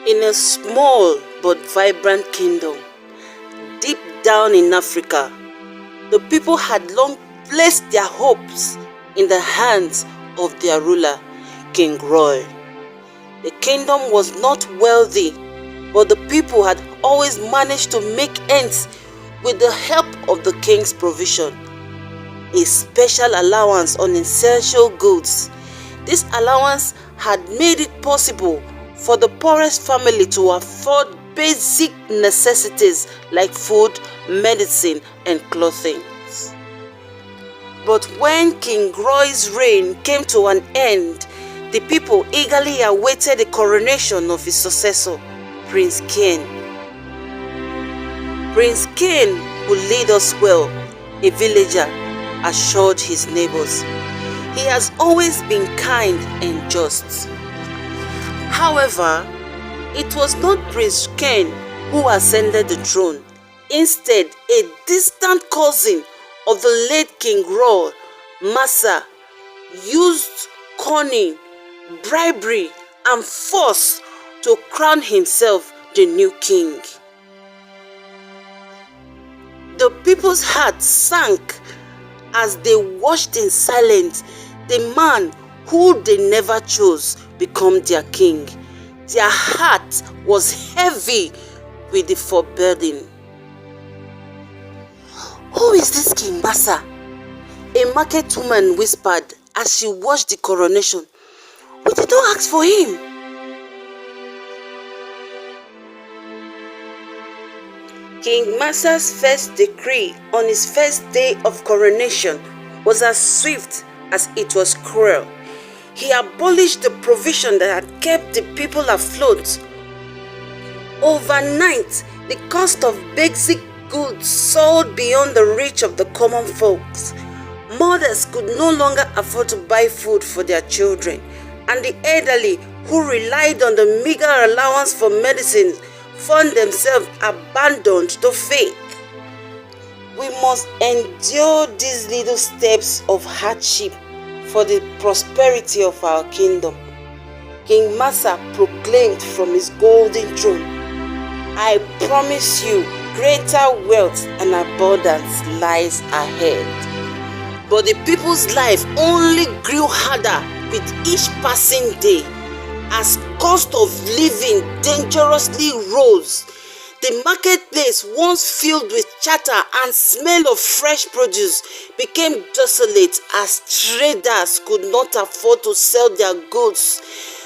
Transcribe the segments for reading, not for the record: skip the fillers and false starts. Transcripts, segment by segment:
In a small but vibrant kingdom, deep down in Africa, the people had long placed their hopes in the hands of their ruler, King Roy. The kingdom was not wealthy, but the people had always managed to make ends with the help of the king's provision. A special allowance on essential goods. This allowance had made it possible for the poorest family to afford basic necessities like food, medicine, and clothing. But when King Roy's reign came to an end, the people eagerly awaited the coronation of his successor, Prince Ken. Prince Ken would lead us well, a villager assured his neighbors. He has always been kind and just. However, it was not Prince Ken who ascended the throne. Instead, a distant cousin of the late King Roy, Massa, used cunning, bribery, and force to crown himself the new king. The people's hearts sank as they watched in silence the man who they never chose become their king. Their heart was heavy with the foreboding. "Who is this King Massa?" a market woman whispered as she watched the coronation. "We did not ask for him." King Massa's first decree on his first day of coronation was as swift as it was cruel. He abolished the provision that had kept the people afloat. Overnight, the cost of basic goods soared beyond the reach of the common folks. Mothers could no longer afford to buy food for their children, and the elderly, who relied on the meager allowance for medicine, found themselves abandoned to fate. We must endure these little steps of hardship for the prosperity of our kingdom. King Massa proclaimed from his golden throne, "I promise you greater wealth and abundance lies ahead." But the people's life only grew harder with each passing day. As cost of living dangerously rose, the marketplace, once filled with chatter and smell of fresh produce, became desolate as traders could not afford to sell their goods.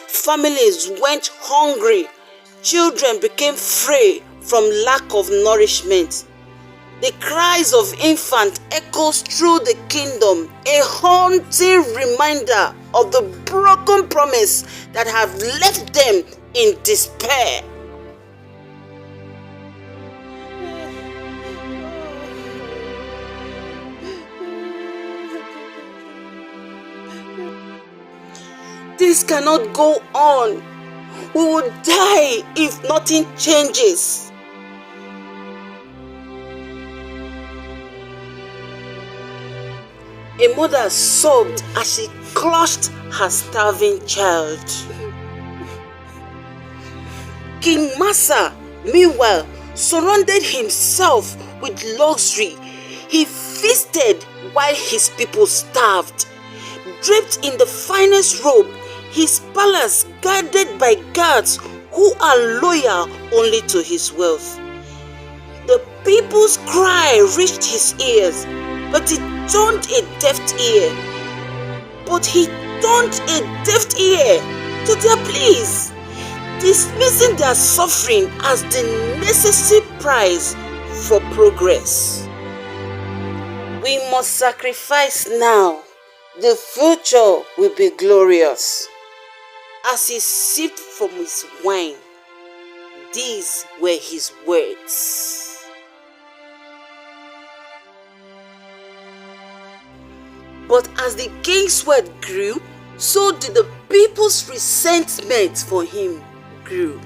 Families went hungry. Children became frail from lack of nourishment. The cries of infants echoes through the kingdom, a haunting reminder of the broken promise that have left them in despair. This cannot go on. We will die if nothing changes. A mother sobbed as she clutched her starving child. King Massa, meanwhile, surrounded himself with luxury. He feasted while his people starved. Draped in the finest robe, his palace guarded by guards who are loyal only to his wealth. The people's cry reached his ears, but he turned a deaf ear. To their pleas, dismissing their suffering as the necessary price for progress. We must sacrifice now. The future will be glorious. As he sipped from his wine, these were his words. But as the king's word grew, so did the people's resentment for him grew.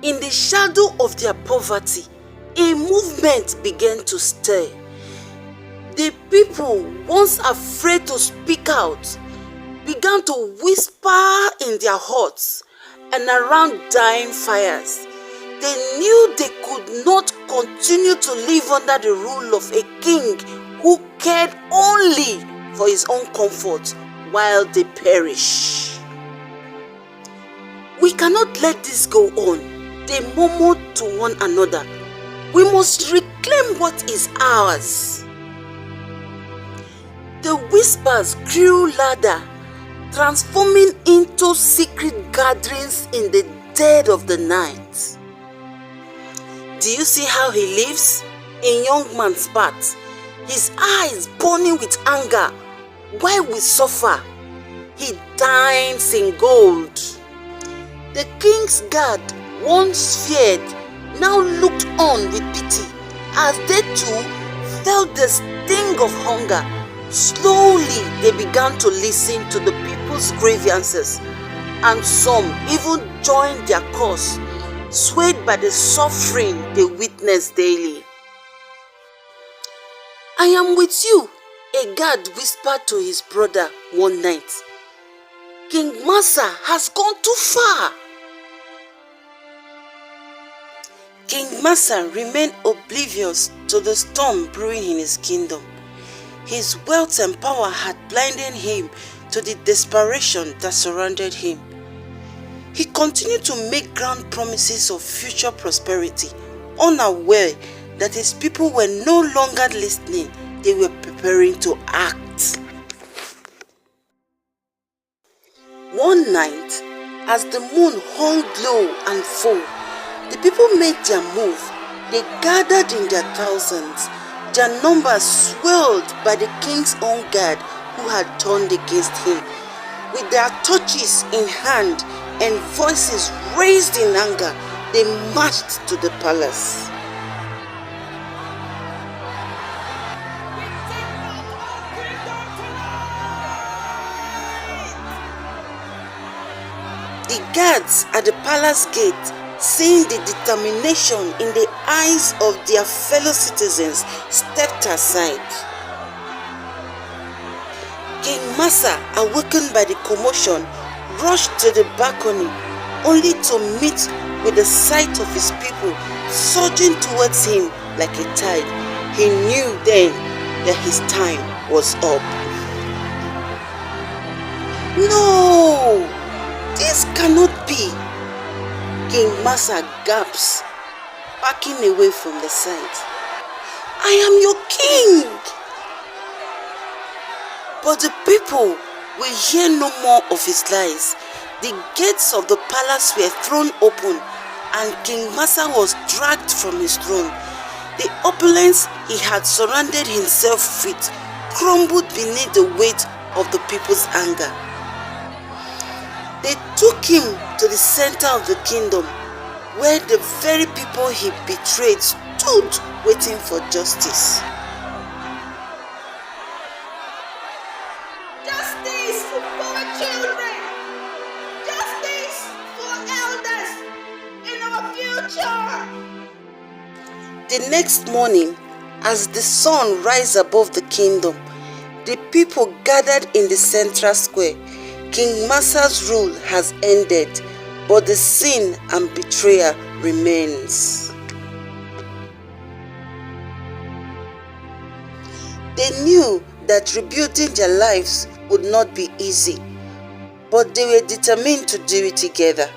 In the shadow of their poverty, a movement began to stir. The people, once afraid to speak out, began to whisper in their hearts and around dying fires. They knew they could not continue to live under the rule of a king who cared only for his own comfort while they perish. We cannot let this go on, they murmured to one another. We must reclaim what is ours. The whispers grew louder, transforming into secret gatherings in the dead of the night. Do you see how he lives? A young man's path, his eyes burning with anger, while we suffer. He dines in gold. The king's guard, once feared, now looked on with pity as they too felt the sting of hunger. Slowly they began to listen to the people's grievances, and some even joined their cause, swayed by the suffering they witnessed daily. "I am with you," a guard whispered to his brother one night. "King Massa has gone too far." King Massa remained oblivious to the storm brewing in his kingdom. His wealth and power had blinded him to the desperation that surrounded him. He continued to make grand promises of future prosperity, unaware that his people were no longer listening, they were preparing to act. One night, as the moon hung low and full, the people made their move. They gathered in their thousands. Their numbers swelled by the king's own guard who had turned against him. With their torches in hand and voices raised in anger, they marched to the palace. The guards at the palace gate, seeing the determination in the eyes of their fellow citizens, stepped aside. King Massa, awakened by the commotion, rushed to the balcony, only to meet with the sight of his people surging towards him like a tide. He knew then that his time was up. "No! This cannot be!" King Massa gasps, backing away from the sight. "I am your king!" But the people will hear no more of his lies. The gates of the palace were thrown open, and King Massa was dragged from his throne. The opulence he had surrounded himself with crumbled beneath the weight of the people's anger. They took him to the center of the kingdom, where the very people he betrayed stood waiting for justice. Justice for our children! Justice for elders in our future! The next morning, as the sun rose above the kingdom, the people gathered in the central square. King Massa's rule has ended, but the sin and betrayal remains. They knew that rebuilding their lives would not be easy, but they were determined to do it together.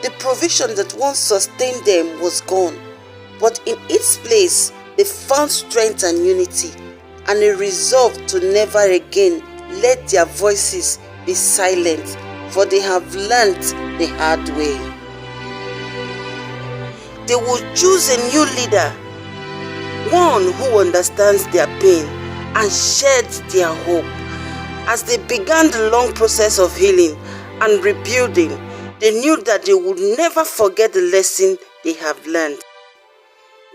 The provision that once sustained them was gone, but in its place they found strength and unity, and a resolve to never again let their voices be silent, for they have learnt the hard way. They will choose a new leader, one who understands their pain and shares their hope. As they began the long process of healing and rebuilding, they knew that they would never forget the lesson they have learned.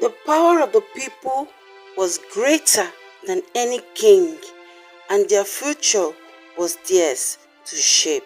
The power of the people was greater than any king, and their future was theirs to shape.